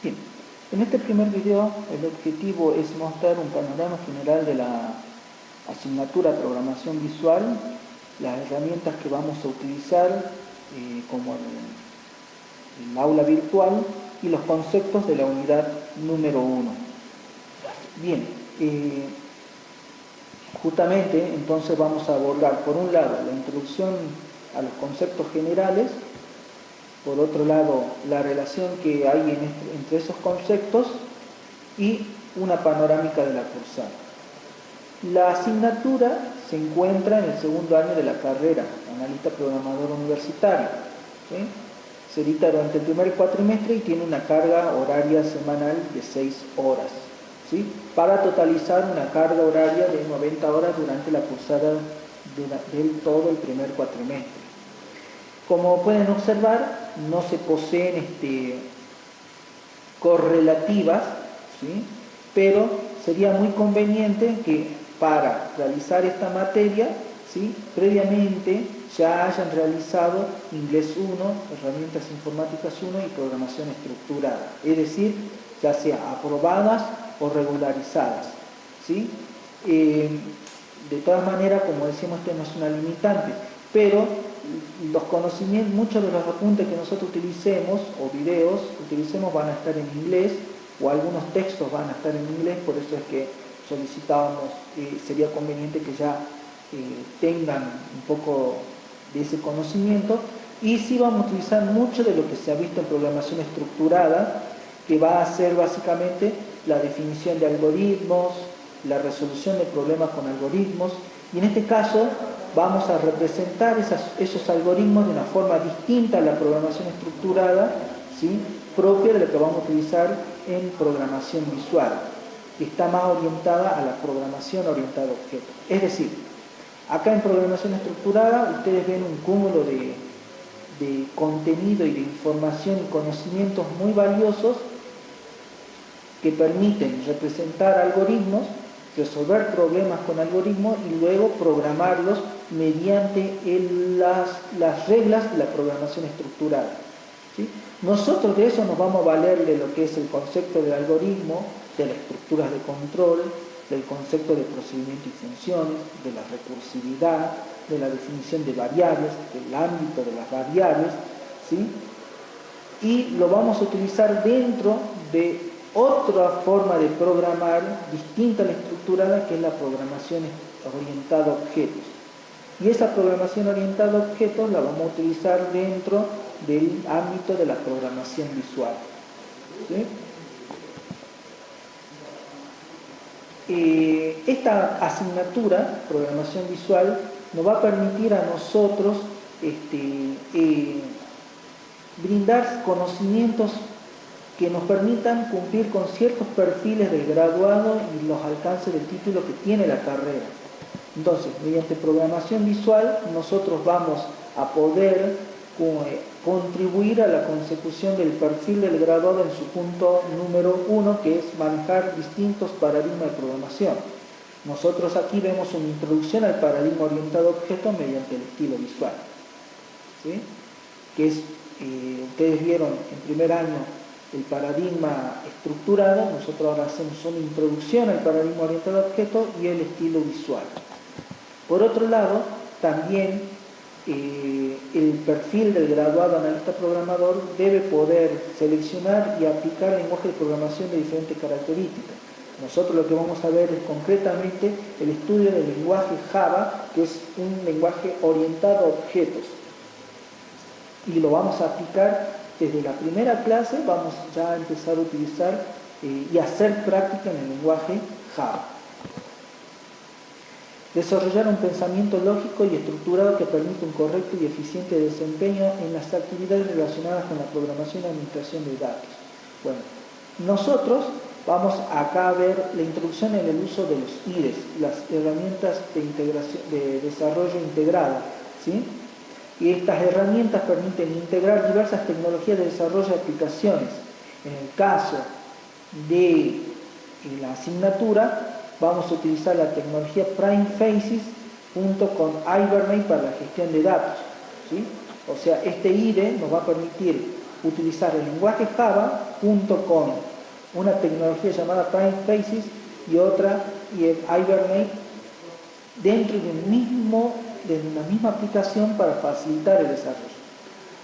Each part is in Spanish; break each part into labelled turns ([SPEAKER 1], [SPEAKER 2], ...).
[SPEAKER 1] Bien, en este primer video el objetivo es mostrar un panorama general de la asignatura Programación Visual, las herramientas que vamos a utilizar como el aula virtual y los conceptos de la unidad número 1. Bien, justamente entonces vamos a abordar por un lado la introducción a los conceptos generales, por otro lado la relación que hay entre esos conceptos y una panorámica de la cursada. La asignatura se encuentra en el segundo año de la carrera, analista programador universitario. ¿Sí? Se dicta durante el primer cuatrimestre y tiene una carga horaria semanal de 6 horas, ¿sí? Para totalizar una carga horaria de 90 horas durante la cursada del todo el primer cuatrimestre. Como pueden observar, no se poseen correlativas, ¿sí? Pero sería muy conveniente que para realizar esta materia, ¿sí?, previamente ya hayan realizado Inglés 1, Herramientas Informáticas 1 y Programación Estructurada, es decir, ya sea aprobadas o regularizadas, ¿sí? De todas maneras, como decimos, esto no es una limitante, pero los conocimientos, muchos de los apuntes que nosotros utilicemos o videos utilicemos van a estar en inglés, o algunos textos van a estar en inglés, por eso es que solicitábamos, sería conveniente que ya tengan un poco de ese conocimiento, y sí vamos a utilizar mucho de lo que se ha visto en programación estructurada, que va a ser básicamente la definición de algoritmos, la resolución de problemas con algoritmos, y en este caso vamos a representar esos algoritmos de una forma distinta a la programación estructurada, ¿sí?, propia de lo que vamos a utilizar en programación visual, que está más orientada a la programación orientada a objetos. Es decir, acá en programación estructurada ustedes ven un cúmulo de contenido y de información y conocimientos muy valiosos que permiten representar algoritmos, resolver problemas con algoritmos y luego programarlos mediante las reglas de la programación estructurada, ¿sí? Nosotros de eso nos vamos a valer de lo que es el concepto del algoritmo, de las estructuras de control, del concepto de procedimiento y funciones, de la recursividad, de la definición de variables, del ámbito de las variables, ¿sí? Y lo vamos a utilizar dentro de otra forma de programar distinta a la estructurada, que es la programación orientada a objetos. Y esa programación orientada a objetos la vamos a utilizar dentro del ámbito de la programación visual, ¿sí? Esta asignatura, programación visual, nos va a permitir a nosotros brindar conocimientos que nos permitan cumplir con ciertos perfiles del graduado y los alcances del título que tiene la carrera. Entonces, mediante programación visual, nosotros vamos a poder contribuir a la consecución del perfil del graduado en su punto número 1, que es manejar distintos paradigmas de programación. Nosotros aquí vemos una introducción al paradigma orientado a objetos mediante el estilo visual, ¿sí? Que es, ustedes vieron en primer año el paradigma estructurado, nosotros ahora hacemos una introducción al paradigma orientado a objetos y el estilo visual. Por otro lado, también el perfil del graduado analista programador debe poder seleccionar y aplicar lenguajes de programación de diferentes características. Nosotros lo que vamos a ver es concretamente el estudio del lenguaje Java, que es un lenguaje orientado a objetos. Y lo vamos a aplicar desde la primera clase, vamos ya a empezar a utilizar y hacer práctica en el lenguaje Java. Desarrollar un pensamiento lógico y estructurado que permite un correcto y eficiente desempeño en las actividades relacionadas con la programación y administración de datos. Bueno, nosotros vamos acá a ver la introducción en el uso de los IDEs, las herramientas de desarrollo integrada, ¿sí? Y estas herramientas permiten integrar diversas tecnologías de desarrollo de aplicaciones. En el caso de la asignatura, vamos a utilizar la tecnología Prime Faces junto con Hibernate para la gestión de datos, ¿sí? O sea, este IDE nos va a permitir utilizar el lenguaje Java junto con una tecnología llamada Prime Faces y otra, y el Hibernate, dentro de una misma aplicación para facilitar el desarrollo.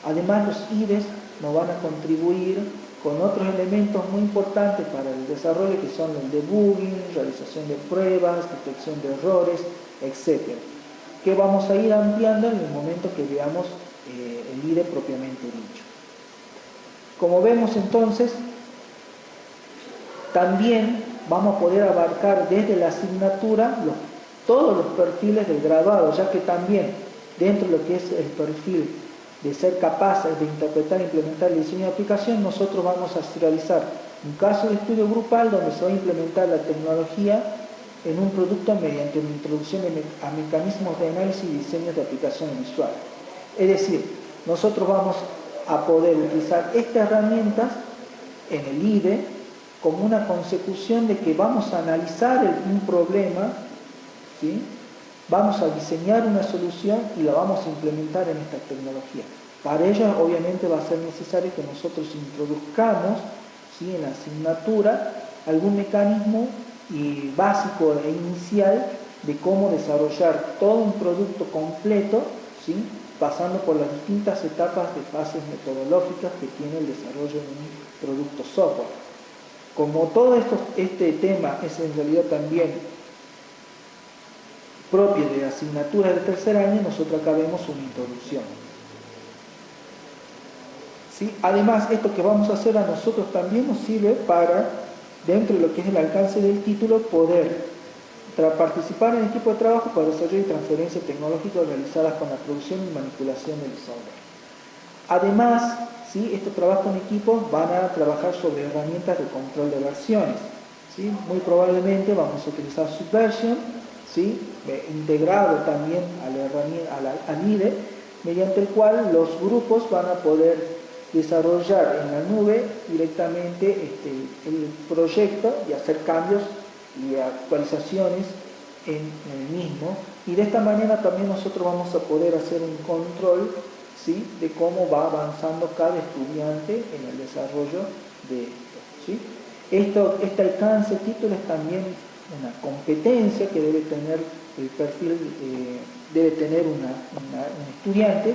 [SPEAKER 1] Además, los IDEs nos van a contribuir con otros elementos muy importantes para el desarrollo, que son el debugging, realización de pruebas, detección de errores, etc., que vamos a ir ampliando en el momento que veamos el IDE propiamente dicho. Como vemos entonces, también vamos a poder abarcar desde la asignatura todos los perfiles del graduado, ya que también dentro de lo que es el perfil de ser capaces de interpretar e implementar el diseño de aplicación, nosotros vamos a realizar un caso de estudio grupal donde se va a implementar la tecnología en un producto mediante una introducción a mecanismos de análisis y diseño de aplicaciones visuales. Es decir, nosotros vamos a poder utilizar estas herramientas en el IDE como una consecución de que vamos a analizar un problema, ¿sí? Vamos a diseñar una solución y la vamos a implementar en esta tecnología. Para ello, obviamente, va a ser necesario que nosotros introduzcamos, ¿sí?, en la asignatura algún mecanismo básico e inicial de cómo desarrollar todo un producto completo, ¿sí?, pasando por las distintas etapas de fases metodológicas que tiene el desarrollo de un producto software. Como todo este tema es en realidad también propio de asignaturas de tercer año, nosotros acá vemos una introducción. ¿Sí? Además, esto que vamos a hacer a nosotros también nos sirve para, dentro de lo que es el alcance del título, poder participar en el equipo de trabajo para desarrollo y transferencia tecnológica realizadas con la producción y manipulación del software. Además, ¿sí?, estos trabajos en equipo van a trabajar sobre herramientas de control de versiones. ¿Sí? Muy probablemente vamos a utilizar Subversion, ¿sí?, integrado también al IDE, mediante el cual los grupos van a poder desarrollar en la nube directamente el proyecto y hacer cambios y actualizaciones en el mismo, y de esta manera también nosotros vamos a poder hacer un control, ¿sí?, de cómo va avanzando cada estudiante en el desarrollo de esto, ¿sí? Este alcance título es también una competencia que debe tener el perfil, debe tener un estudiante,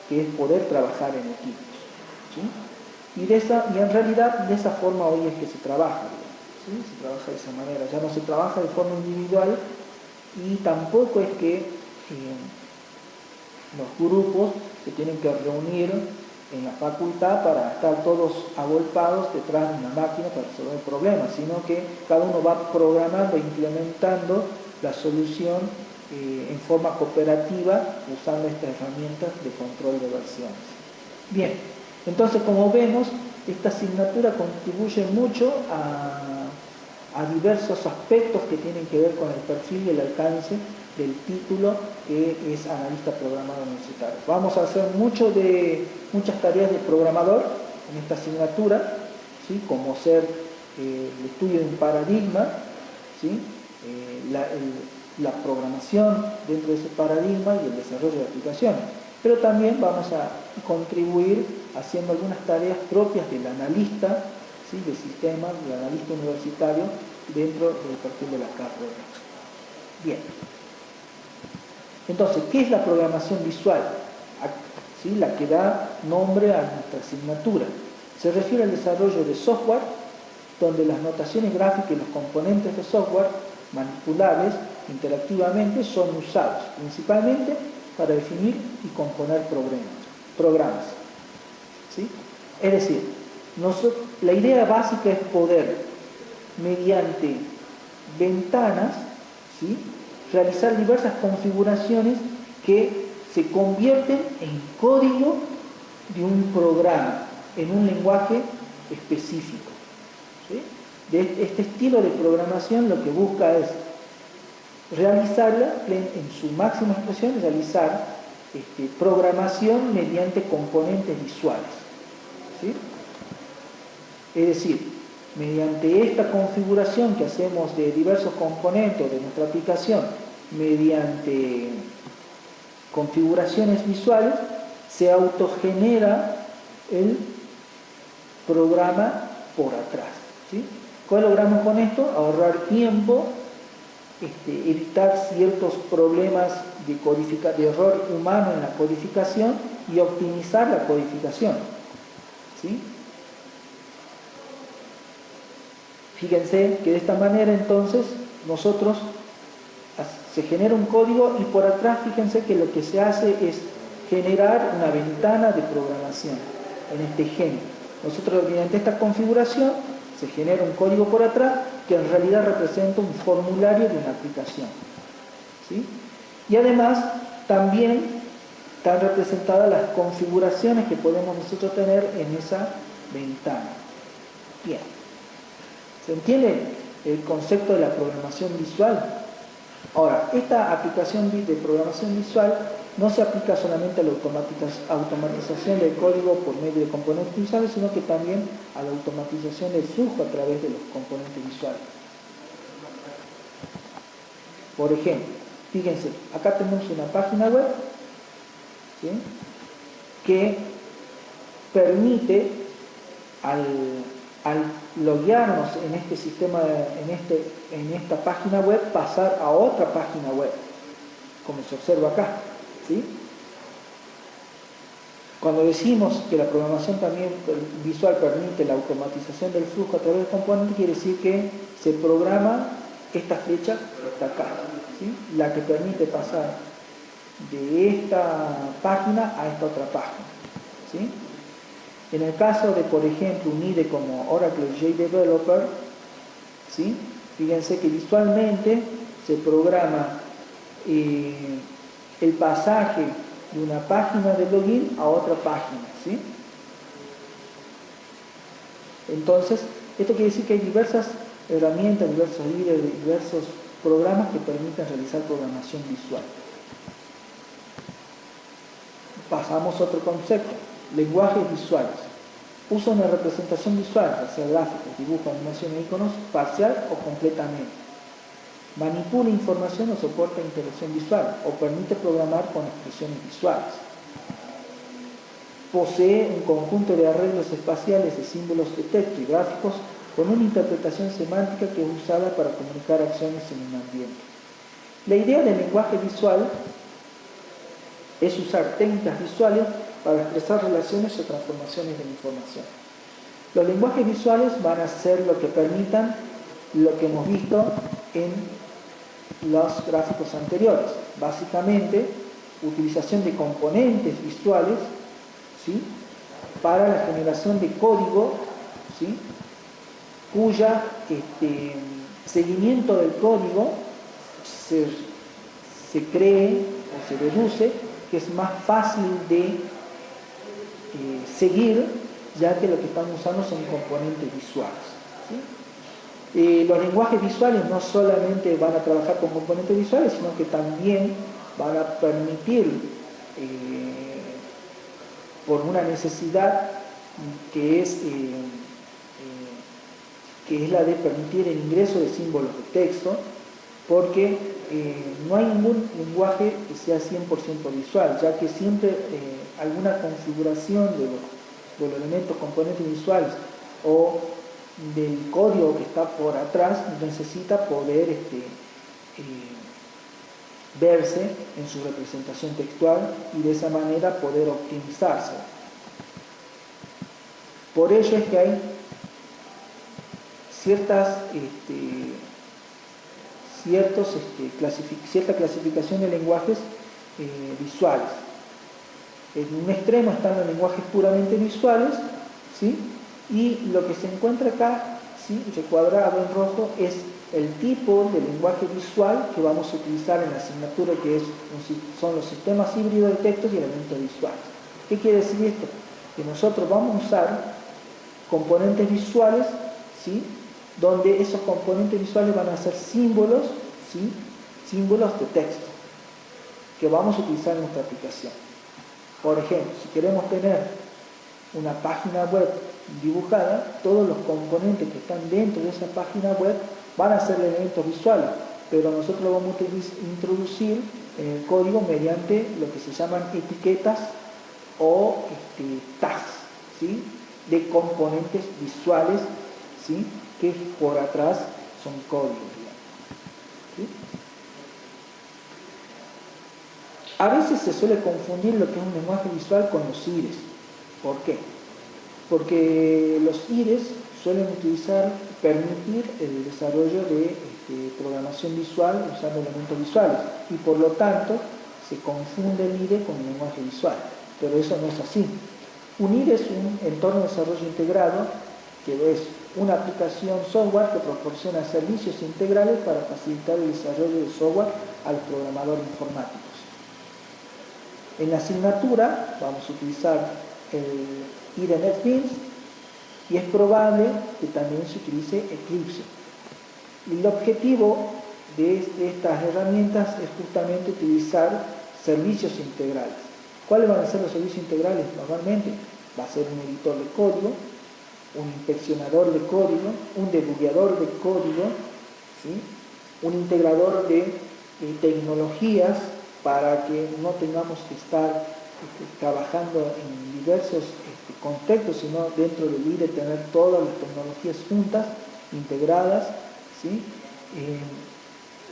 [SPEAKER 1] que es poder trabajar en equipos, ¿sí? Y en realidad de esa forma hoy es que se trabaja, ¿sí? Se trabaja de esa manera, ya no se trabaja de forma individual, y tampoco es que los grupos se tienen que reunir en la facultad para estar todos agolpados detrás de una máquina para resolver problemas, sino que cada uno va programando e implementando la solución en forma cooperativa usando estas herramientas de control de versiones. Bien, entonces, como vemos, esta asignatura contribuye mucho a diversos aspectos que tienen que ver con el perfil y el alcance del título, que es analista programador universitario. Vamos a hacer muchas tareas de programador en esta asignatura, ¿sí?, como ser el estudio de un paradigma, ¿sí?, la programación dentro de ese paradigma y el desarrollo de aplicaciones. Pero también vamos a contribuir haciendo algunas tareas propias del analista, ¿sí?, de sistemas, del analista universitario dentro del perfil de la carrera. Bien. Entonces, ¿qué es la programación visual? ¿Sí? La que da nombre a nuestra asignatura. Se refiere al desarrollo de software donde las notaciones gráficas y los componentes de software manipulables interactivamente son usados principalmente para definir y componer programas. ¿Sí? Es decir, la idea básica es poder, mediante ventanas, ¿sí?, realizar diversas configuraciones que se convierten en código de un programa, en un lenguaje específico. ¿Sí? De este estilo de programación lo que busca es realizarla en su máxima expresión, realizar programación mediante componentes visuales. ¿Sí? Es decir, mediante esta configuración que hacemos de diversos componentes de nuestra aplicación, mediante configuraciones visuales, se autogenera el programa por atrás, ¿sí? ¿Qué logramos con esto? Ahorrar tiempo, evitar ciertos problemas de error humano en la codificación y optimizar la codificación, ¿sí? Fíjense que de esta manera entonces nosotros se genera un código y por atrás fíjense que lo que se hace es generar una ventana de programación en este ejemplo. Nosotros mediante esta configuración se genera un código por atrás que en realidad representa un formulario de una aplicación, ¿sí? Y además también están representadas las configuraciones que podemos nosotros tener en esa ventana. Bien. ¿Se entiende el concepto de la programación visual? Ahora, esta aplicación de programación visual no se aplica solamente a la automatización del código por medio de componentes visuales, sino que también a la automatización del flujo a través de los componentes visuales. Por ejemplo, fíjense, acá tenemos una página web, ¿sí?, que permite al loguearnos en este sistema, en esta página web, pasar a otra página web, como se observa acá, ¿sí? Cuando decimos que la programación también visual permite la automatización del flujo a través del componente, quiere decir que se programa esta flecha que está acá, ¿sí?, la que permite pasar de esta página a esta otra página, ¿sí? En el caso de, por ejemplo, un IDE como Oracle JDeveloper, ¿sí?, fíjense que visualmente se programa el pasaje de una página de login a otra página, ¿sí? Entonces, esto quiere decir que hay diversas herramientas, diversos IDE, diversos programas que permiten realizar programación visual. Pasamos a otro concepto, lenguajes visuales. Usa una representación visual, ya sea gráficos, dibujos, animaciones, iconos, parcial o completamente. Manipula información o soporta interacción visual, o permite programar con expresiones visuales. Posee un conjunto de arreglos espaciales de símbolos de texto y gráficos con una interpretación semántica que es usada para comunicar acciones en un ambiente. La idea del lenguaje visual es usar técnicas visuales para expresar relaciones o transformaciones de la información. Los lenguajes visuales van a ser lo que permitan lo que hemos visto en los gráficos anteriores. Básicamente, utilización de componentes visuales, ¿sí?, para la generación de código, ¿sí?, cuya seguimiento del código se cree o se deduce que es más fácil de seguir, ya que lo que están usando son componentes visuales, ¿sí? Los lenguajes visuales no solamente van a trabajar con componentes visuales, sino que también van a permitir, por una necesidad que es la de permitir el ingreso de símbolos de texto, porque no hay ningún lenguaje que sea 100% visual, ya que siempre alguna configuración de los elementos componentes visuales o del código que está por atrás necesita poder verse en su representación textual y de esa manera poder optimizarse. Por ello es que hay cierta clasificación de lenguajes visuales. En un extremo están los lenguajes puramente visuales, ¿sí?, y lo que se encuentra acá, ¿sí?, recuadrado en rojo, es el tipo de lenguaje visual que vamos a utilizar en la asignatura, que son los sistemas híbridos de textos y elementos visuales. ¿Qué quiere decir esto? Que nosotros vamos a usar componentes visuales, ¿sí?, donde esos componentes visuales van a ser símbolos, ¿sí?, símbolos de texto que vamos a utilizar en nuestra aplicación. Por ejemplo, si queremos tener una página web dibujada, todos los componentes que están dentro de esa página web van a ser elementos visuales, pero nosotros lo vamos a introducir en el código mediante lo que se llaman etiquetas o tags, ¿sí?, de componentes visuales ¿sí? Que por atrás son códigos, digamos, ¿sí? A veces se suele confundir lo que es un lenguaje visual con los IDEs. ¿Por qué? Porque los IDEs suelen permitir el desarrollo de programación visual usando elementos visuales y por lo tanto se confunde el IDE con el lenguaje visual, pero eso no es así. Un IDE es un entorno de desarrollo integrado que es una aplicación software que proporciona servicios integrales para facilitar el desarrollo de software a los programadores informáticos. En la asignatura vamos a utilizar el IDE NetBeans y es probable que también se utilice Eclipse. Y el objetivo de estas herramientas es justamente utilizar servicios integrales. ¿Cuáles van a ser los servicios integrales? Normalmente va a ser un editor de código, un inspeccionador de código, un debugueador de código, ¿sí? Un integrador de tecnologías para que no tengamos que estar trabajando en diversos contextos, sino dentro del IDE tener todas las tecnologías juntas, integradas, ¿sí?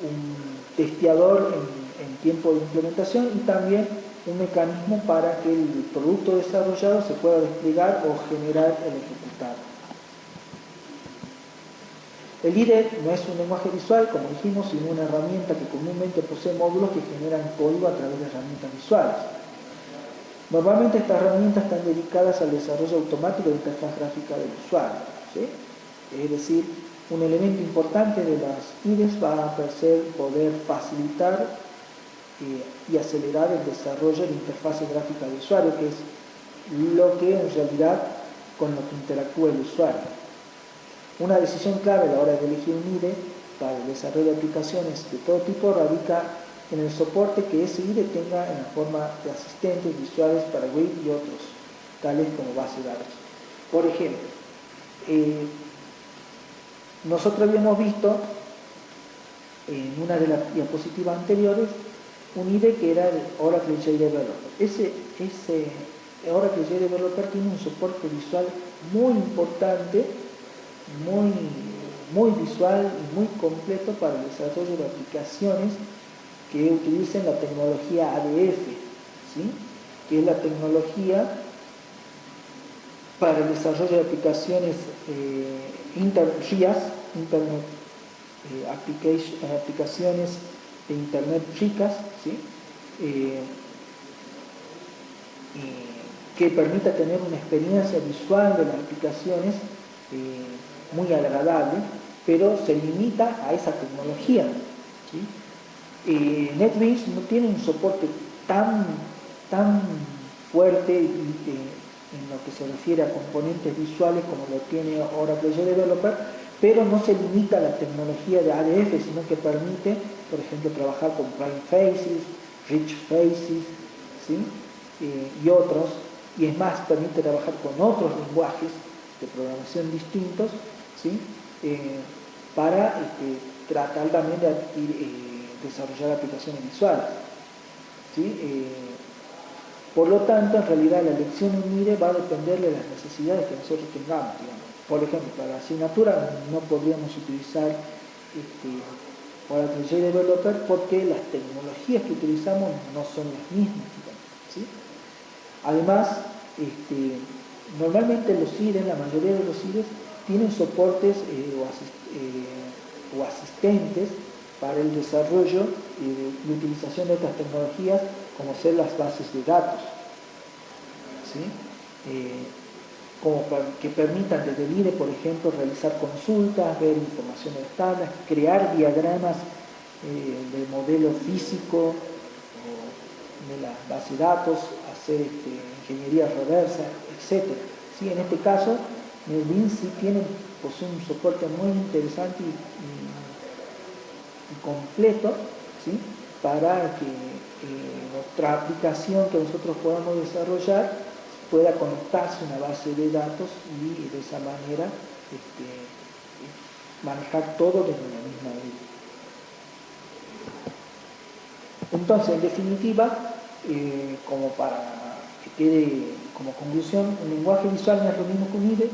[SPEAKER 1] Un testeador en tiempo de implementación y también un mecanismo para que el producto desarrollado se pueda desplegar o generar el ejecutado. El IDE no es un lenguaje visual, como dijimos, sino una herramienta que comúnmente posee módulos que generan código a través de herramientas visuales. Normalmente estas herramientas están dedicadas al desarrollo automático de interfaz gráfica del usuario, ¿sí? Es decir, un elemento importante de las IDEs va a ser poder facilitar y acelerar el desarrollo de interfaces gráficas del usuario, que es lo que en realidad con lo que interactúa el usuario. Una decisión clave a la hora de elegir un IDE para el desarrollo de aplicaciones de todo tipo radica en el soporte que ese IDE tenga en la forma de asistentes visuales para web y otros, tales como base de datos. Por ejemplo, nosotros habíamos visto en una de las diapositivas anteriores un IDE que era el Oracle JDeveloper. Ese Oracle JDeveloper tiene un soporte visual muy importante, muy visual y muy completo para el desarrollo de aplicaciones que utilicen la tecnología ADF, ¿sí? Que es la tecnología para el desarrollo de aplicaciones aplicaciones de Internet ricas, ¿sí? Que permita tener una experiencia visual de las aplicaciones muy agradable, pero se limita a esa tecnología, ¿sí? NetBeans no tiene un soporte tan fuerte en lo que se refiere a componentes visuales como lo tiene Oracle JDeveloper, pero no se limita a la tecnología de ADF, sino que permite, por ejemplo, trabajar con Prime Faces, Rich Faces, ¿sí? Y otros, y es más, permite trabajar con otros lenguajes de programación distintos, ¿sí? Para tratar también de desarrollar aplicaciones visuales, ¿sí? Por lo tanto, en realidad la elección en IDE va a depender de las necesidades que nosotros tengamos, digamos. Por ejemplo, para la asignatura no podríamos utilizar Oracle JDeveloper porque las tecnologías que utilizamos no son las mismas, digamos, ¿sí? Además, normalmente los IDEs, la mayoría de los IDEs, tienen soportes o asistentes para el desarrollo y utilización de otras tecnologías como ser las bases de datos, ¿sí? Como que permitan desde el IDE, por ejemplo, realizar consultas, ver información de tablas, crear diagramas de modelo físico de la base de datos, hacer ingeniería reversa, etc. ¿Sí? En este caso, NetBeans sí posee un soporte muy interesante y completo, ¿sí? Para que nuestra aplicación que nosotros podamos desarrollar pueda conectarse a una base de datos y de esa manera manejar todo desde la misma IDE. Entonces, en definitiva, como para que quede como conclusión, un lenguaje visual no es lo mismo que un IDE,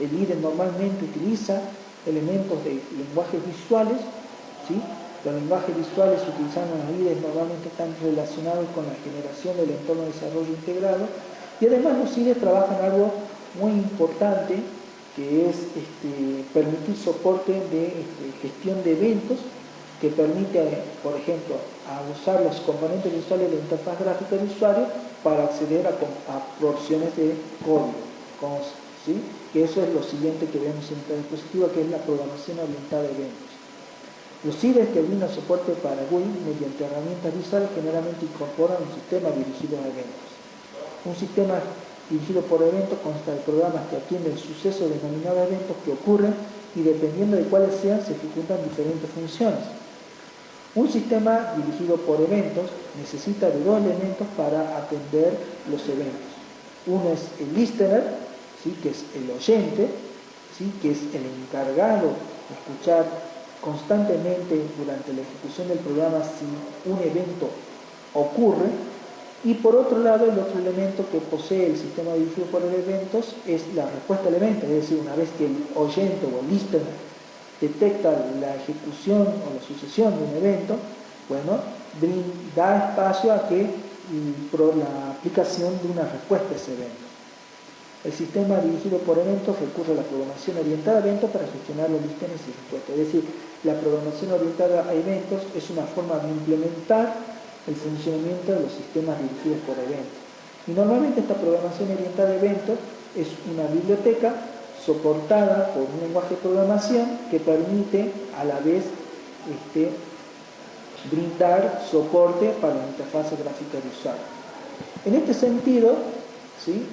[SPEAKER 1] El líder normalmente utiliza elementos de lenguajes visuales, ¿sí? Los lenguajes visuales utilizados en los líderes normalmente están relacionados con la generación del entorno de desarrollo integrado, y además los líderes trabajan algo muy importante, que es permitir soporte de gestión de eventos, que permite, por ejemplo, a usar los componentes visuales de la interfaz gráfica del usuario para acceder a porciones de código, ¿sí? Que eso es lo siguiente que vemos en esta diapositiva, que es la programación orientada a eventos. Los IDEs que brindan soporte para GUI mediante herramientas visuales generalmente incorporan un sistema dirigido a eventos. Un sistema dirigido por eventos consta de programas que atienden sucesos denominados eventos que ocurren y dependiendo de cuáles sean se ejecutan diferentes funciones. Un sistema dirigido por eventos necesita de dos elementos para atender los eventos. Uno es el listener, ¿sí? Que es el oyente, ¿sí? Que es el encargado de escuchar constantemente durante la ejecución del programa si un evento ocurre, y por otro lado el otro elemento que posee el sistema dirigido por eventos es la respuesta al evento, es decir, una vez que el oyente o el listener detecta la ejecución o la sucesión de un evento, bueno, da espacio a que la aplicación de una respuesta a ese evento. El sistema dirigido por eventos recurre a la programación orientada a eventos para gestionar los listeners y respuestas. Es decir, la programación orientada a eventos es una forma de implementar el funcionamiento de los sistemas dirigidos por eventos. Y normalmente esta programación orientada a eventos es una biblioteca soportada por un lenguaje de programación que permite a la vez brindar soporte para la interfaz gráfica de usuario. En este sentido, ¿sí?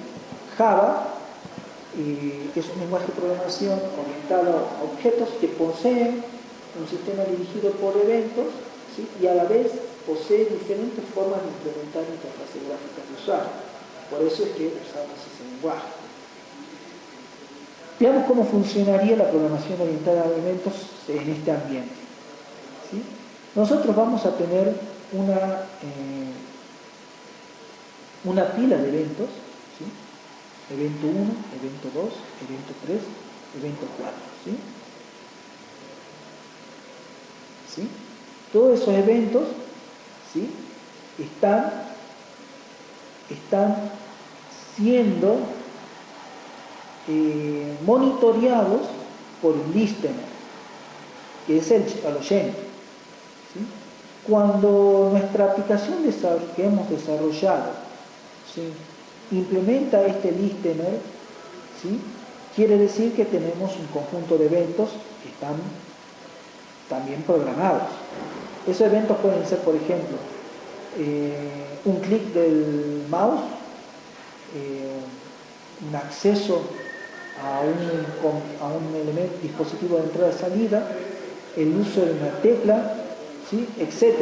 [SPEAKER 1] Java es un lenguaje de programación orientado a objetos que poseen un sistema dirigido por eventos, ¿sí? Y a la vez posee diferentes formas de implementar interfaces gráficas de usuario. Por eso es que usamos ese lenguaje. Veamos cómo funcionaría la programación orientada a eventos en este ambiente, ¿sí? Nosotros vamos a tener una pila de eventos, ¿sí? Evento 1, evento 2, evento 3, evento 4, ¿sí? ¿Sí? Todos esos eventos, ¿sí? están siendo monitoreados por un listener, que es el oyente, ¿sí? Cuando nuestra aplicación que hemos desarrollado, ¿sí? implementa este listener, ¿sí? Quiere decir que tenemos un conjunto de eventos que están también programados. Esos eventos pueden ser, por ejemplo, un clic del mouse, un acceso a un dispositivo de entrada y salida, el uso de una tecla, ¿sí? Etc.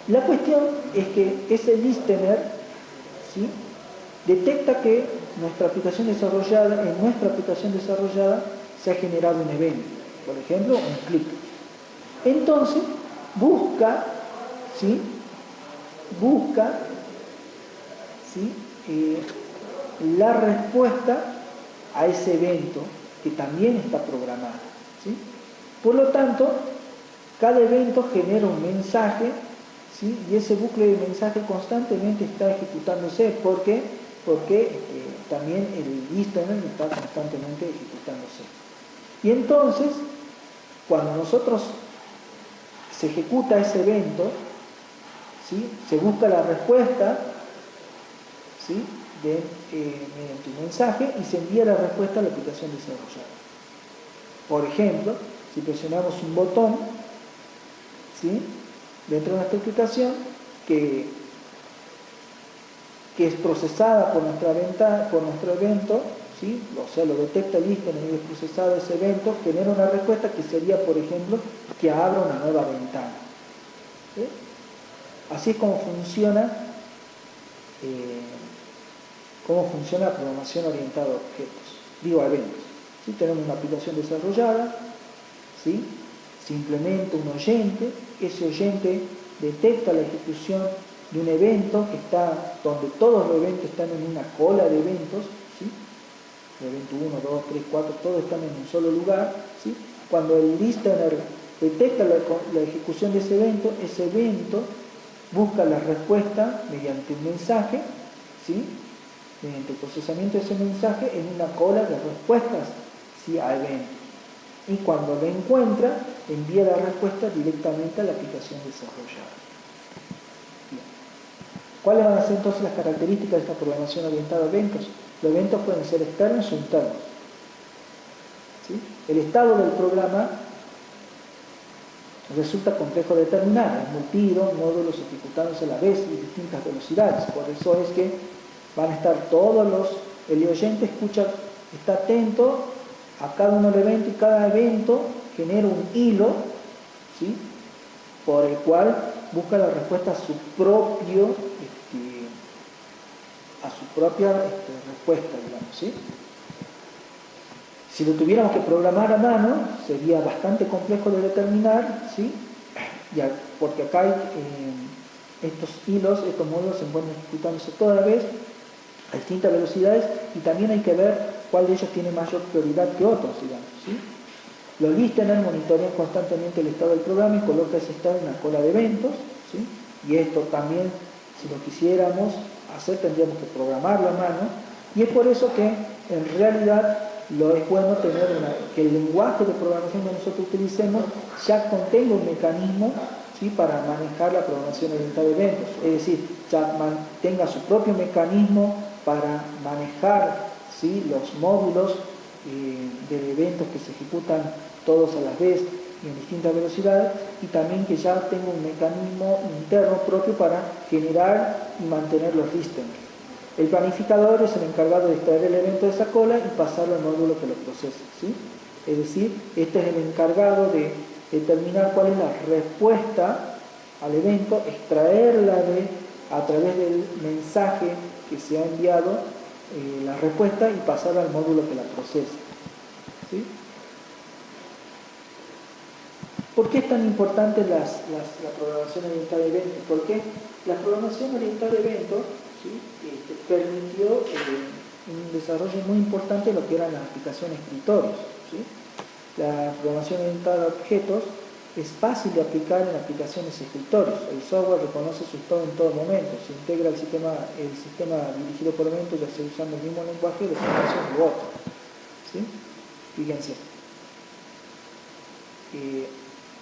[SPEAKER 1] La cuestión es que ese listener, ¿sí? detecta que en nuestra aplicación desarrollada se ha generado un evento, por ejemplo, un clic. Entonces, busca ¿sí? La respuesta a ese evento que también está programado, ¿sí? Por lo tanto, cada evento genera un mensaje, ¿sí? Y ese bucle de mensaje constantemente está ejecutándose. ¿Por qué? Porque también el listener está constantemente ejecutándose. Y entonces, cuando se ejecuta ese evento, ¿sí? Se busca la respuesta, ¿sí? Mediante un mensaje, y se envía la respuesta a la aplicación desarrollada. Por ejemplo, si presionamos un botón, ¿sí? dentro de nuestra aplicación que es procesada por nuestro evento, ¿sí? O sea, lo detecta el listener y es procesado ese evento, genera una respuesta que sería, por ejemplo, que abra una nueva ventana, ¿sí? Así es como funciona la programación orientada a objetos, a eventos. ¿Sí? Tenemos una aplicación desarrollada, ¿sí? Se implementa un oyente, ese oyente detecta la ejecución de un evento donde todos los eventos están en una cola de eventos, ¿sí? el evento 1, 2, 3, 4, todos están en un solo lugar, ¿sí? Cuando el listener detecta la ejecución de ese evento busca la respuesta mediante un mensaje, ¿sí? Mediante el procesamiento de ese mensaje en una cola de respuestas, ¿sí? A eventos. Y cuando lo encuentra, envía la respuesta directamente a la aplicación desarrollada. Bien. ¿Cuáles van a ser entonces las características de esta programación orientada a eventos? Los eventos pueden ser externos o internos. ¿Sí? El estado del programa resulta complejo de determinar, es multido, módulos ejecutándose a la vez y distintas velocidades. Por eso es que van a estar el oyente está atento a cada uno del evento y cada evento genera un hilo, ¿sí? Por el cual busca la respuesta a su propia respuesta, digamos, ¿sí? Si lo tuviéramos que programar a mano, sería bastante complejo de determinar, ¿sí? Porque acá hay estos hilos, estos módulos se encuentran ejecutándose toda la vez a distintas velocidades y también hay que ver cuál de ellos tiene mayor prioridad que otros, digamos, ¿sí? Los listeners monitorean constantemente el estado del programa y colocan ese estado en la cola de eventos, ¿sí? Y esto también, si lo quisiéramos hacer, tendríamos que programarlo a mano, y es por eso que en realidad es bueno tener que el lenguaje de programación que nosotros utilicemos ya contenga un mecanismo, ¿sí? Para manejar la programación orientada a eventos, es decir, ya tenga su propio mecanismo para manejar, ¿sí? Los módulos de eventos que se ejecutan todos a la vez y en distintas velocidades, y también que ya tenga un mecanismo interno propio para generar y mantener los listeners. El planificador es el encargado de extraer el evento de esa cola y pasarlo al módulo que lo procesa, ¿sí? Es decir, este es el encargado de determinar cuál es la respuesta al evento, extraerla a través del mensaje que se ha enviado, la respuesta, y pasarla al módulo que la procesa, ¿sí? ¿Por qué es tan importante la programación orientada a eventos? Porque la programación orientada a eventos, ¿sí? Permitió un desarrollo muy importante de lo que eran las aplicaciones escritorios, ¿sí? La programación orientada a objetos es fácil de aplicar en aplicaciones escritorios. El software reconoce su estado en todo momento, se integra el sistema dirigido por eventos, ya sea usando el mismo lenguaje de programación u otro, ¿sí? Fíjense.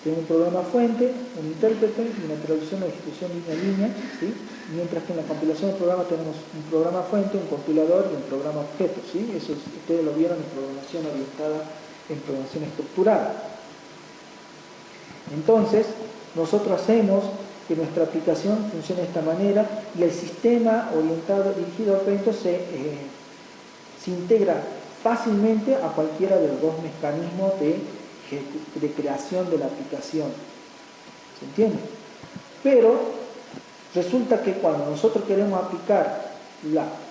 [SPEAKER 1] Tiene un programa fuente, un intérprete y una traducción o ejecución línea a línea, ¿sí? Mientras que en la compilación del programa tenemos un programa fuente, un compilador y un programa objeto, ¿sí? Eso ustedes lo vieron en programación orientada, en programación estructurada. Entonces, nosotros hacemos que nuestra aplicación funcione de esta manera y el sistema dirigido a eventos se integra fácilmente a cualquiera de los dos mecanismos de creación de la aplicación. ¿Se entiende? Pero resulta que cuando nosotros queremos aplicar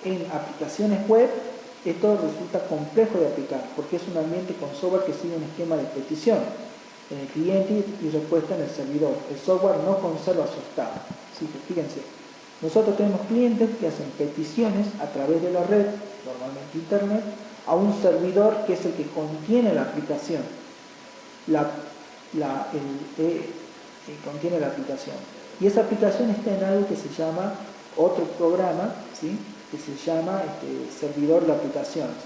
[SPEAKER 1] en aplicaciones web, esto resulta complejo de aplicar, porque es un ambiente con software que sigue un esquema de petición en el cliente y respuesta en el servidor. El software no conserva su estado. ¿Sí? Fíjense, nosotros tenemos clientes que hacen peticiones a través de la red, normalmente internet, a un servidor que es el que contiene la aplicación. Contiene la aplicación. Y esa aplicación está en algo que se llama, otro programa, ¿sí? Que se llama servidor de aplicaciones.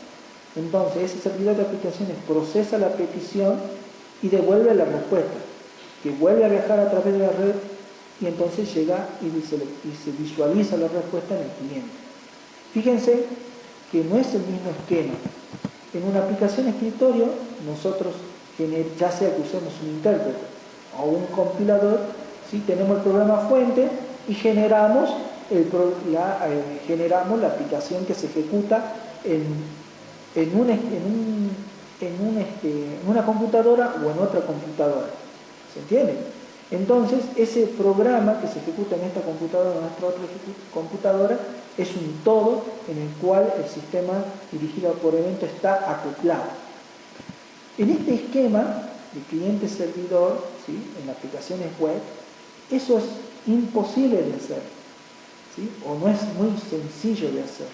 [SPEAKER 1] Entonces, ese servidor de aplicaciones procesa la petición y devuelve la respuesta, que vuelve a viajar a través de la red y entonces llega y se visualiza la respuesta en el cliente. Fíjense que no es el mismo esquema. En una aplicación de escritorio, nosotros, ya sea que usemos un intérprete o un compilador, ¿sí? Tenemos el programa fuente y generamos la aplicación que se ejecuta en una computadora o en otra computadora. ¿Se entiende? Entonces, ese programa que se ejecuta en esta computadora o en esta otra computadora es un todo en el cual el sistema dirigido por evento está acoplado. En este esquema de cliente-servidor, ¿sí? En aplicaciones web, eso es imposible de hacer, ¿sí? O no es muy sencillo de hacer,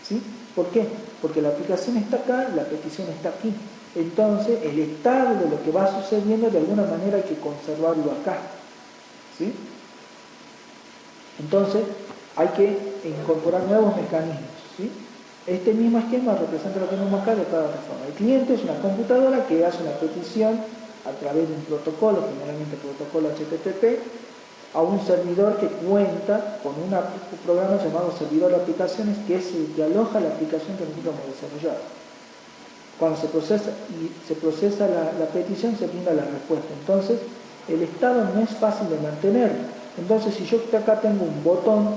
[SPEAKER 1] ¿sí? ¿Por qué? Porque la aplicación está acá y la petición está aquí. Entonces, el estado de lo que va sucediendo, de alguna manera hay que conservarlo acá. ¿Sí? Entonces, hay que incorporar nuevos mecanismos. ¿Sí? Este mismo esquema representa lo que tenemos acá de cada otra forma. El cliente es una computadora que hace una petición a través de un protocolo, generalmente protocolo HTTP, a un servidor que cuenta con un programa llamado servidor de aplicaciones, que es el que aloja la aplicación que nosotros hemos desarrollado. Cuando se procesa la petición, se brinda la respuesta. Entonces, el estado no es fácil de mantener. Entonces, si yo acá tengo un botón,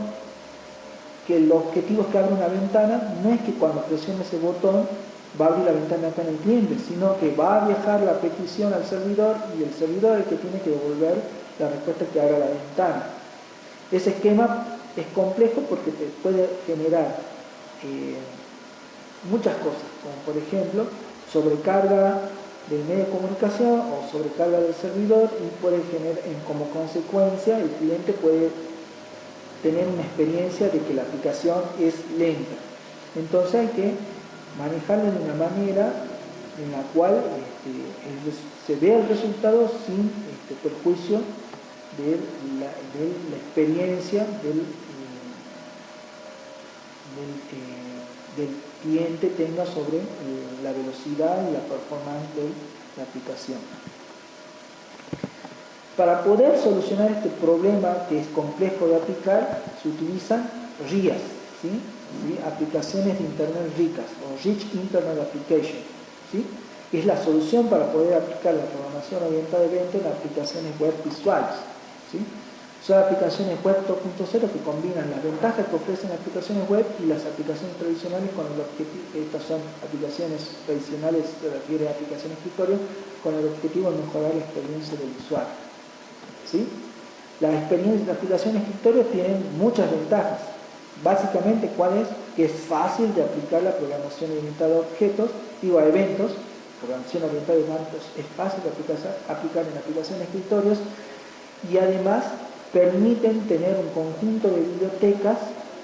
[SPEAKER 1] que el objetivo es que abra una ventana, no es que cuando presione ese botón va a abrir la ventana acá en el cliente, sino que va a viajar la petición al servidor y el servidor es el que tiene que devolver la respuesta que haga la ventana. Ese esquema es complejo porque te puede generar muchas cosas, como por ejemplo sobrecarga del medio de comunicación o sobrecarga del servidor, y puede generar, como consecuencia, el cliente puede tener una experiencia de que la aplicación es lenta. Entonces hay que manejarlo de una manera en la cual se vea el resultado sin perjuicio de la experiencia del cliente tenga sobre la velocidad y la performance de la aplicación. Para poder solucionar este problema que es complejo de aplicar, se utilizan RIAs, ¿sí? Aplicaciones de Internet ricas, o Rich Internet Application, ¿sí? Es la solución para poder aplicar la programación orientada a eventos en aplicaciones web visuales, ¿sí? Son aplicaciones web 2.0 que combinan las ventajas que ofrecen aplicaciones web y las aplicaciones tradicionales con el objetivo. Estas son aplicaciones tradicionales, se refiere a aplicaciones de escritorio, con el objetivo de mejorar la experiencia del usuario. ¿Sí? Las experiencias de aplicación de escritorio tienen muchas ventajas. Básicamente, ¿cuál es? Que es fácil de aplicar la programación orientada a objetos, a eventos. Programación orientada a eventos es fácil de aplicar en aplicaciones de escritorios, y además permiten tener un conjunto de bibliotecas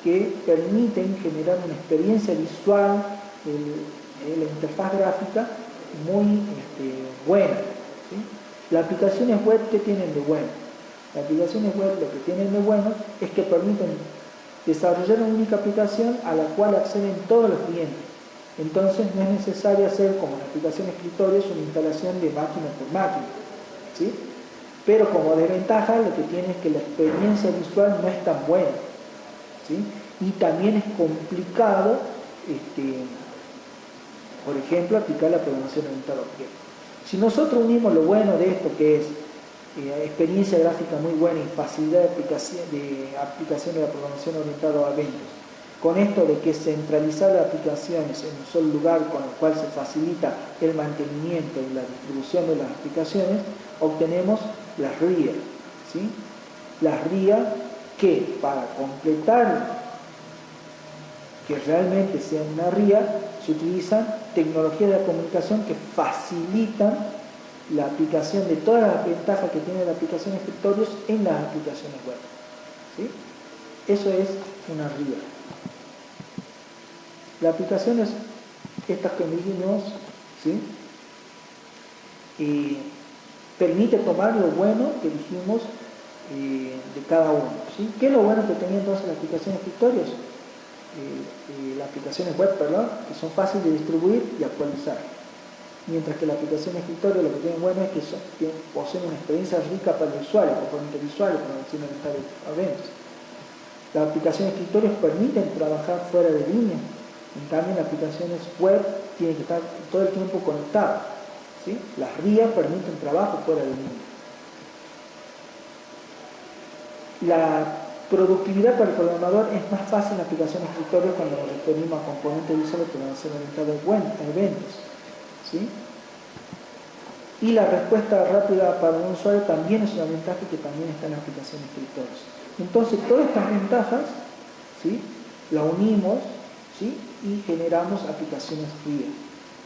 [SPEAKER 1] que permiten generar una experiencia visual, la interfaz gráfica muy buena. ¿Sí? Las aplicaciones web, ¿qué tienen de bueno? Las aplicaciones web lo que tienen de bueno es que permiten desarrollar una única aplicación a la cual acceden todos los clientes. Entonces no es necesario hacer, como en la aplicación de escritorios, una instalación de máquina por máquina. ¿Sí? Pero como desventaja, lo que tiene es que la experiencia visual no es tan buena. ¿Sí? Y también es complicado, por ejemplo, aplicar la programación orientada a objetos. Si nosotros unimos lo bueno de esto, que es experiencia gráfica muy buena y facilidad de aplicación de la programación orientada a eventos, con esto de que centralizar las aplicaciones en un solo lugar, con el cual se facilita el mantenimiento y la distribución de las aplicaciones, obtenemos las RIA. ¿Sí? Las RIA que, para completar que realmente sea una RIA, se utilizan tecnologías de la comunicación que facilitan la aplicación de todas las ventajas que tiene la aplicación de escritorios en las aplicaciones web. ¿Sí? Eso es una RIA. Las aplicaciones, estas que medimos, ¿sí? Permite tomar lo bueno que dijimos de cada uno. ¿Sí? ¿Qué es lo bueno que tenía entonces la aplicación de escritorios? Las aplicaciones web, que son fáciles de distribuir y actualizar. Mientras que la aplicación de escritorio lo que tiene bueno es que poseen una experiencia rica para el usuario, componentes visuales, como decimos en esta eventos. Las aplicaciones de escritorios permiten trabajar fuera de línea. En cambio, las aplicaciones web tienen que estar todo el tiempo conectadas. ¿Sí? Las RIA permiten trabajo fuera de línea. La productividad para el programador es más fácil en la aplicación de escritorio cuando nos referimos a componentes visuales que van a ser orientados a eventos. ¿Sí? Y la respuesta rápida para un usuario también es una ventaja que también está en la aplicación de escritorios. Entonces, todas estas ventajas, ¿sí? Las unimos, ¿sí? Y generamos aplicaciones RIA.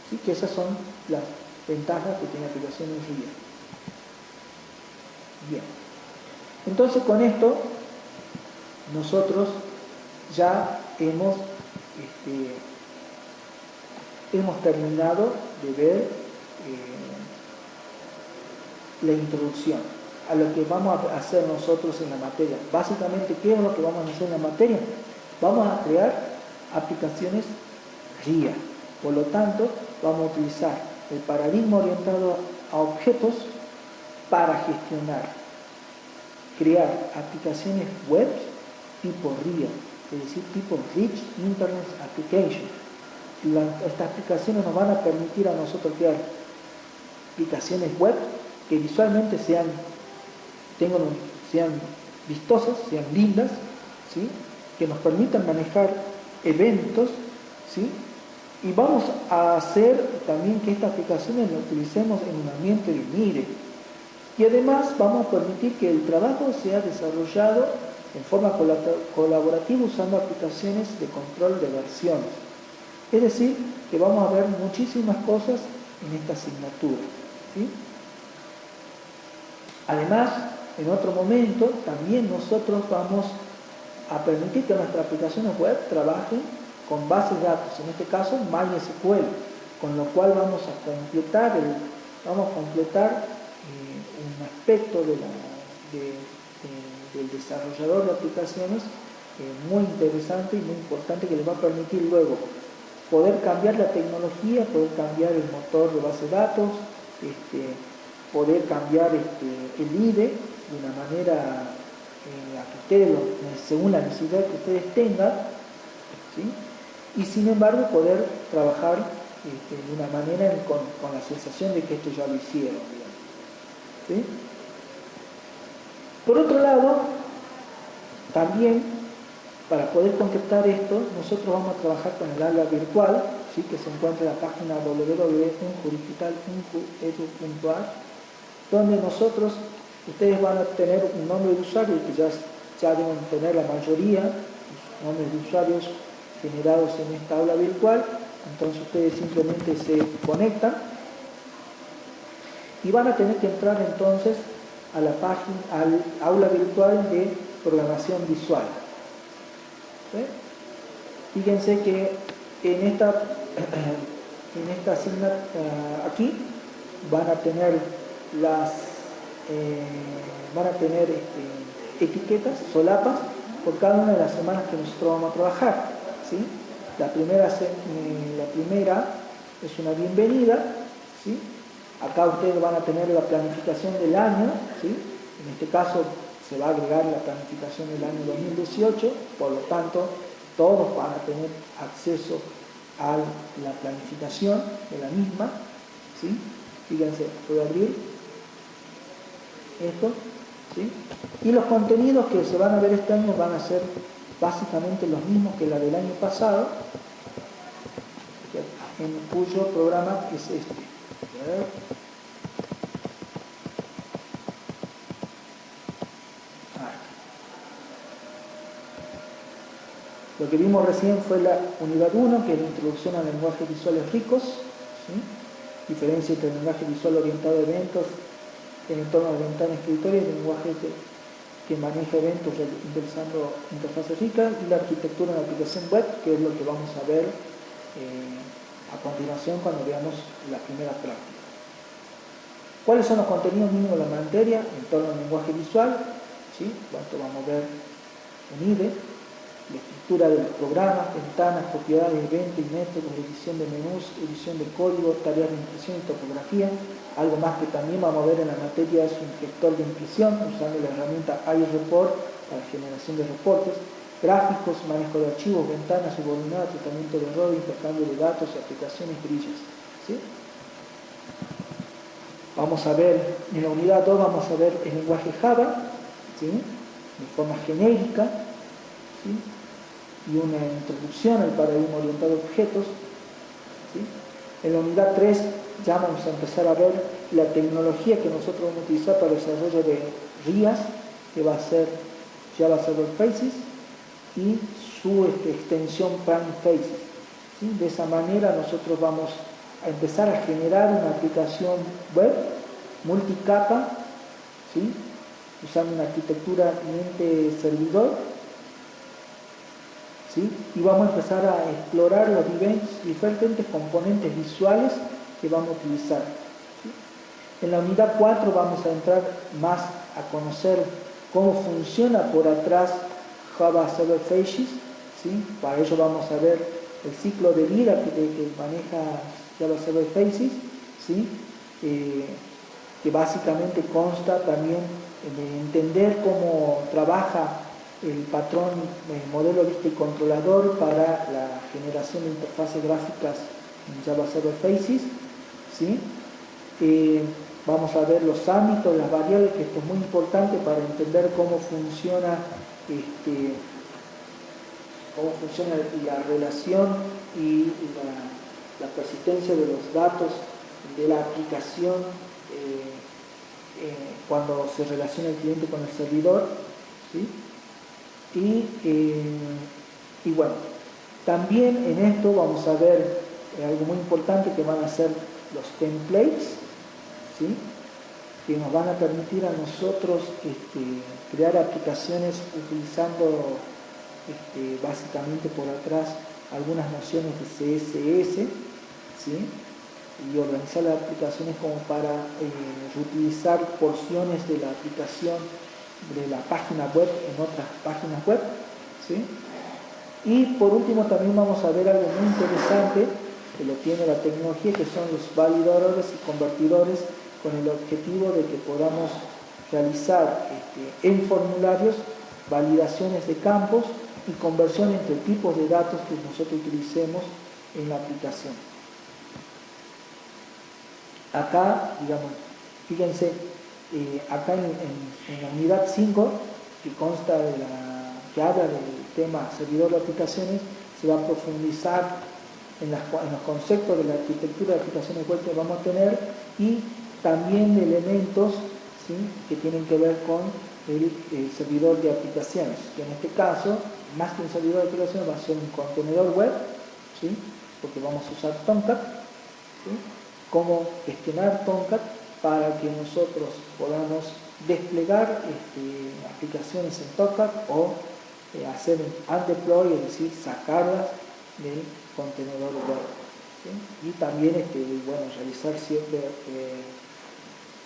[SPEAKER 1] ¿Sí? Que esas son las ventajas que tiene aplicaciones RIA. Bien. Entonces, con esto, nosotros ya hemos hemos terminado de ver la introducción a lo que vamos a hacer nosotros en la materia. Básicamente, ¿qué es lo que vamos a hacer en la materia? Vamos a crear aplicaciones RIA. Por lo tanto, vamos a utilizar el paradigma orientado a objetos para gestionar, crear aplicaciones web tipo RIA, es decir, tipo Rich Internet Application. Estas aplicaciones nos van a permitir a nosotros crear aplicaciones web que visualmente sean vistosas, sean lindas, ¿sí? Que nos permitan manejar eventos, ¿sí? Y vamos a hacer también que estas aplicaciones las utilicemos en un ambiente de Mire. Y además vamos a permitir que el trabajo sea desarrollado en forma colaborativa usando aplicaciones de control de versiones. Es decir, que vamos a ver muchísimas cosas en esta asignatura, ¿sí? Además, en otro momento, también nosotros vamos a permitir que nuestras aplicaciones web trabajen con bases de datos, en este caso MySQL, con lo cual vamos a completar un aspecto del desarrollador de aplicaciones muy interesante y muy importante, que les va a permitir luego poder cambiar la tecnología, poder cambiar el motor de base de datos, poder cambiar el IDE de una manera a que ustedes, según la necesidad que ustedes tengan, ¿sí? Y sin embargo poder trabajar de una manera con la sensación de que esto ya lo hicieron, digamos, ¿sí? Por otro lado, también para poder concretar esto, nosotros vamos a trabajar con el aula virtual, ¿sí? Que se encuentra en la página www.juridigital.edu.ar, donde ustedes van a tener un nombre de usuario que ya deben tener la mayoría, los nombres de usuarios generados en esta aula virtual. Entonces ustedes simplemente se conectan y van a tener que entrar entonces a la página, al aula virtual de programación visual. ¿Sí? Fíjense que en esta asignatura aquí van a tener etiquetas, solapas, por cada una de las semanas que nosotros vamos a trabajar, ¿sí? La primera es una bienvenida, ¿sí? Acá ustedes van a tener la planificación del año, ¿sí? En este caso se va a agregar la planificación del año 2018, por lo tanto todos van a tener acceso a la planificación de la misma, ¿sí? Fíjense, voy a abrir esto, ¿sí? Y los contenidos que se van a ver este año van a ser básicamente los mismos que la del año pasado, en cuyo programa es este. Lo que vimos recién fue la unidad 1, que es la introducción a lenguajes visuales ricos, ¿sí? Diferencia entre el lenguaje visual orientado a eventos en entorno de ventana escritorio y el lenguaje que maneja eventos utilizando interfaces ricas, y la arquitectura en la aplicación web, que es lo que vamos a ver a continuación cuando veamos la primera práctica. ¿Cuáles son los contenidos mínimos de la materia en torno al lenguaje visual? ¿Sí? Esto vamos a ver en IDE, la estructura de los programas, ventanas, propiedades, eventos y métodos, edición de menús, edición de código, tareas de impresión y topografía. Algo más que también vamos a ver en la materia es un gestor de impresión usando la herramienta iReport para generación de reportes, gráficos, manejo de archivos, ventanas subordinadas, tratamiento de error, intercambio de datos, aplicaciones, grillas, ¿sí? Vamos a ver, en la unidad 2 vamos a ver el lenguaje Java, ¿sí? De forma genérica, ¿sí? Y una introducción al paradigma orientado a objetos, ¿sí? En la unidad 3 ya vamos a empezar a ver la tecnología que nosotros vamos a utilizar para el desarrollo de RIAs, que va a ser Java Server Faces, y su extensión Prime Faces, ¿sí? De esa manera nosotros vamos a empezar a generar una aplicación web multicapa, ¿sí? Usando una arquitectura cliente-servidor, ¿sí? Y vamos a empezar a explorar los diferentes componentes visuales que vamos a utilizar, ¿sí? En la unidad 4 vamos a entrar más a conocer cómo funciona por atrás Java Server Faces, ¿sí? Para ello vamos a ver el ciclo de vida que maneja Java Server Faces, ¿sí? Que básicamente consta también de entender cómo trabaja el patrón modelo vista y controlador para la generación de interfaces gráficas en Java Server Faces, ¿sí? Vamos a ver los ámbitos, las variables, que esto es muy importante para entender cómo funciona la relación y la persistencia de los datos de la aplicación cuando se relaciona el cliente con el servidor, ¿sí? Y bueno, también en esto vamos a ver algo muy importante, que van a ser los templates, ¿sí? Que nos van a permitir a nosotros crear aplicaciones utilizando básicamente por atrás algunas nociones de CSS, ¿sí? Y organizar las aplicaciones como para reutilizar porciones de la aplicación de la página web en otras páginas web, ¿sí? Y por último también vamos a ver algo muy interesante que lo tiene la tecnología, que son los validadores y convertidores, con el objetivo de que podamos realizar en formularios validaciones de campos y conversión entre tipos de datos que nosotros utilicemos en la aplicación. Acá, digamos, fíjense, acá en la unidad 5, que consta que habla del tema servidor de aplicaciones, se va a profundizar en los conceptos de la arquitectura de aplicaciones web que vamos a tener, y también de elementos, ¿sí?, que tienen que ver con el servidor de aplicaciones, que en este caso, más que un servidor de aplicaciones, va a ser un contenedor web, ¿sí?, porque vamos a usar Tomcat, ¿sí?, cómo gestionar Tomcat para que nosotros podamos desplegar aplicaciones en Tomcat o hacer un undeploy, es decir, sacarlas del contenedor web, ¿sí? Y también bueno, realizar siempre,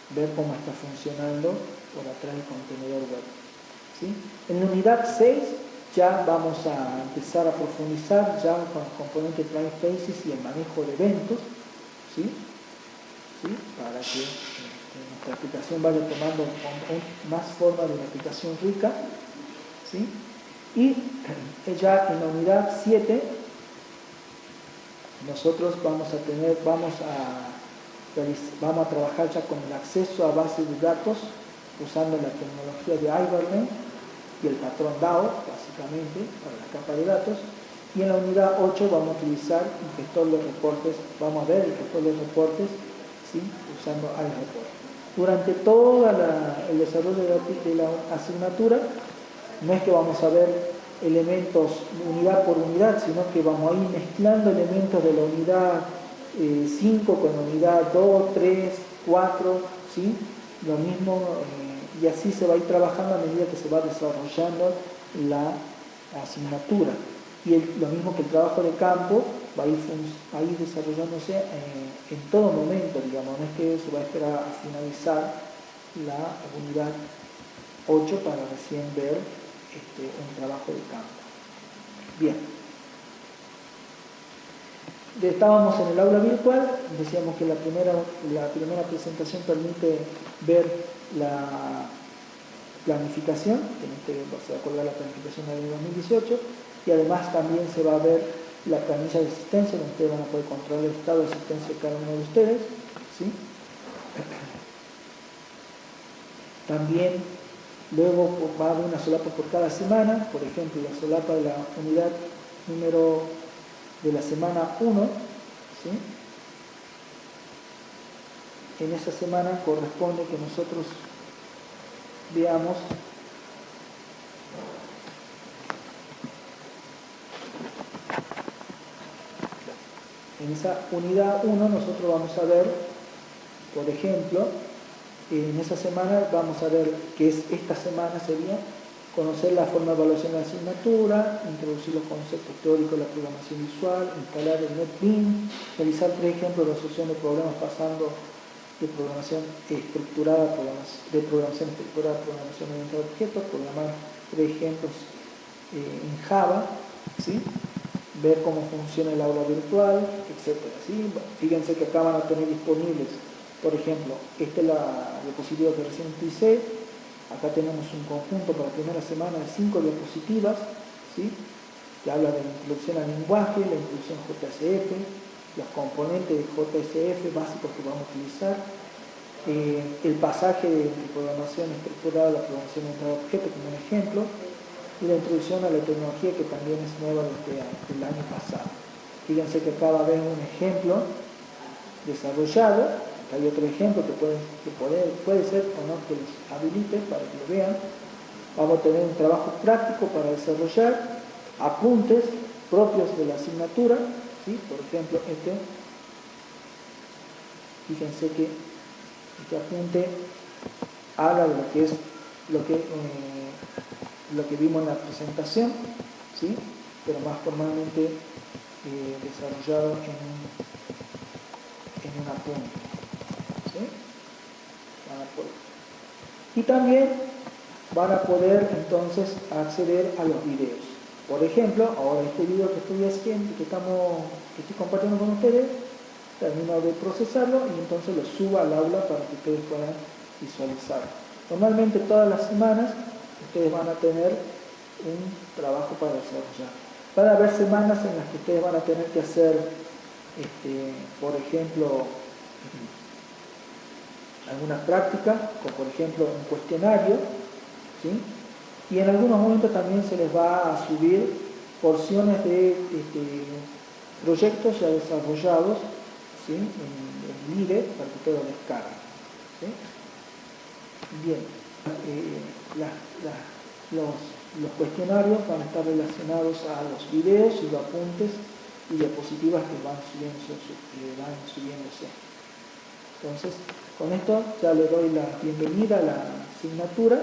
[SPEAKER 1] ver cómo está funcionando por atrás del contenedor web, ¿sí? En la unidad 6 ya vamos a empezar a profundizar ya con los componentes Client Faces y el manejo de eventos, ¿sí? ¿Sí? Para que nuestra aplicación vaya tomando más forma de una aplicación rica, ¿sí? Y ya en la unidad 7 nosotros vamos a trabajar ya con el acceso a bases de datos usando la tecnología de Hibernate y el patrón DAO, básicamente, para la capa de datos. Y en la unidad 8 vamos a utilizar un gestor de reportes, vamos a ver el gestor de reportes, ¿sí?, usando iReport. Durante todo el desarrollo de la asignatura, no es que vamos a ver elementos unidad por unidad, sino que vamos a ir mezclando elementos de la unidad 5 con la unidad 2, 3, 4, ¿sí? Lo mismo, y así se va a ir trabajando a medida que se va desarrollando la asignatura. Y lo mismo que el trabajo de campo va a ir desarrollándose en todo momento, digamos, no es que se va a esperar a finalizar la unidad 8 para recién ver un trabajo de campo. Bien. Estábamos en el aula virtual, decíamos que la primera presentación permite ver la planificación, que se va a acordar la planificación del año 2018, y además también se va a ver la planilla de asistencia, donde ustedes van a poder controlar el estado de asistencia de cada uno de ustedes, ¿sí? También luego va a haber una solapa por cada semana, por ejemplo, la solapa de la unidad número de la semana 1, ¿sí? En esa semana corresponde que nosotros veamos en esa unidad 1 nosotros vamos a ver, por ejemplo, en esa semana vamos a ver que esta semana sería conocer la forma de evaluación de la asignatura, introducir los conceptos teóricos de la programación visual, instalar el NetBeans, realizar 3 ejemplos de resolución de problemas pasando de programación estructurada, de programación estructurada a programación orientada a objetos, programar 3 ejemplos en Java, ¿sí? Ver cómo funciona el aula virtual, etc. ¿Sí? Fíjense que acá van a tener disponibles, por ejemplo, esta es la diapositiva que recién utilicé. Acá tenemos un conjunto para la primera semana de 5 diapositivas, ¿sí? Que habla de la introducción al lenguaje, la introducción JSF, los componentes de JSF básicos que vamos a utilizar, el pasaje de programación estructurada a la programación orientada a objetos como un ejemplo, y la introducción a la tecnología que también es nueva desde el año pasado. Fíjense que acá va a haber un ejemplo desarrollado. Hay otro ejemplo que puede ser o no que los habilite para que lo vean. Vamos a tener un trabajo práctico para desarrollar apuntes propios de la asignatura, ¿sí? Por ejemplo, fíjense que este apunte habla de lo que es lo que vimos en la presentación, ¿sí? Pero más formalmente desarrollado en un apunte. ¿Sí? Y también van a poder entonces acceder a los videos. Por ejemplo, ahora este video que estoy haciendo, que estoy compartiendo con ustedes, termino de procesarlo y entonces lo subo al aula para que ustedes puedan visualizarlo. Normalmente todas las semanas ustedes van a tener un trabajo para desarrollar. Van a haber semanas en las que ustedes van a tener que hacer, por ejemplo, algunas prácticas, como por ejemplo un cuestionario, ¿sí? Y en algunos momentos también se les va a subir porciones de proyectos ya desarrollados, ¿sí? en LIDE para que ustedes lo descarguen. ¿Sí? Bien, los cuestionarios van a estar relacionados a los videos y los apuntes y diapositivas que van subiéndose. Entonces, con esto ya le doy la bienvenida a la asignatura